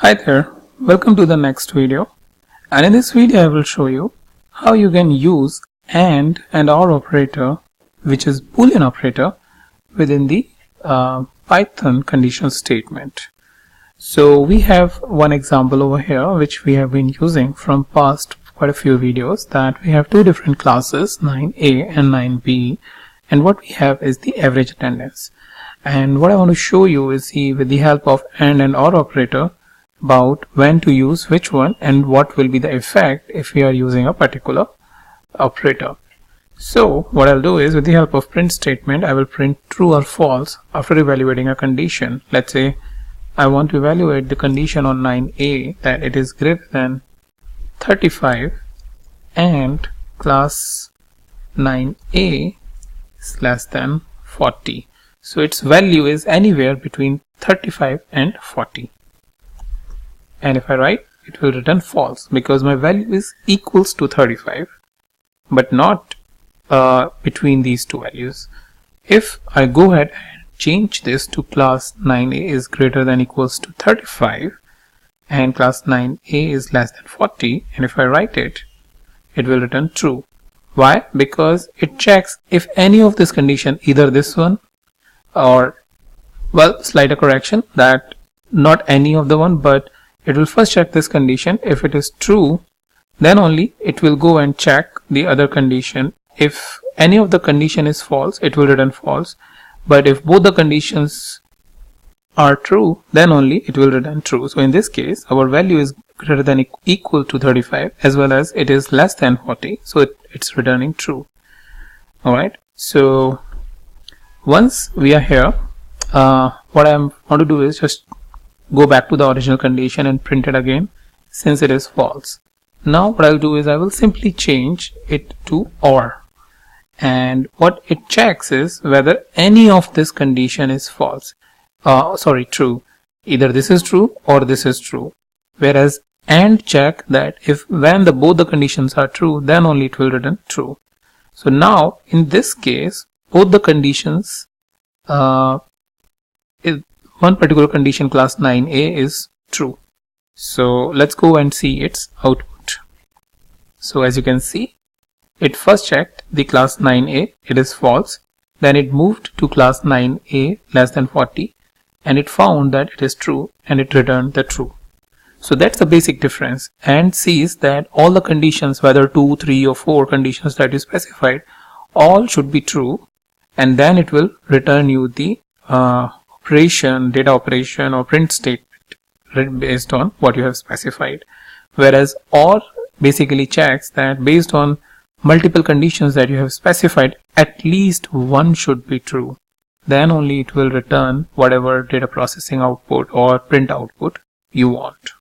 Hi there, welcome to the next video, and in this video I will show you how you can use AND and OR operator, which is boolean operator, within the Python conditional statement. So we have one example over here which we have been using from past quite a few videos, that we have two different classes, 9a and 9b, and what we have is the average attendance. And what I want to show you is with the help of AND and OR operator about when to use which one and what will be the effect if we are using a particular operator. So what I'll do is, with the help of print statement, I will print true or false after evaluating a condition. Let's say I want to evaluate the condition on 9a that it is greater than 35 and class 9a is less than 40. So its value is anywhere between 35 and 40. And if I write, it will return false because my value is equals to 35 but not between these two values. If I go ahead and change this to class 9a is greater than equals to 35 and class 9a is less than 40, and if I write it, it will return true. Why? Because it checks if any of this condition, either this one or, well, slight correction, that not any of the one, but it will first check this condition. If it is true, then only it will go and check the other condition. If any of the condition is false, it will return false. But if both the conditions are true, then only it will return true. So in this case, our value is greater than equal to 35 as well as it is less than 40. So it's returning true. Alright. So once we are here, what I want to do is just go back to the original condition and print it again since it is false. Now what I'll do is I will simply change it to OR, and what it checks is whether any of this condition is false, true. Either this is true or this is true, whereas AND check that if when both the conditions are true, then only it will return true. So now in this case, both the conditions, one particular condition, class 9a, is true. So let's go and see its output. So as you can see, it first checked the class 9a, it is false. Then it moved to class 9a less than 40 and it found that it is true and it returned the true. So that's the basic difference. And sees that all the conditions, whether 2, 3 or 4 conditions that you specified, all should be true, and then it will return you the data operation or print statement based on what you have specified. Whereas OR basically checks that based on multiple conditions that you have specified, at least one should be true. Then only it will return whatever data processing output or print output you want.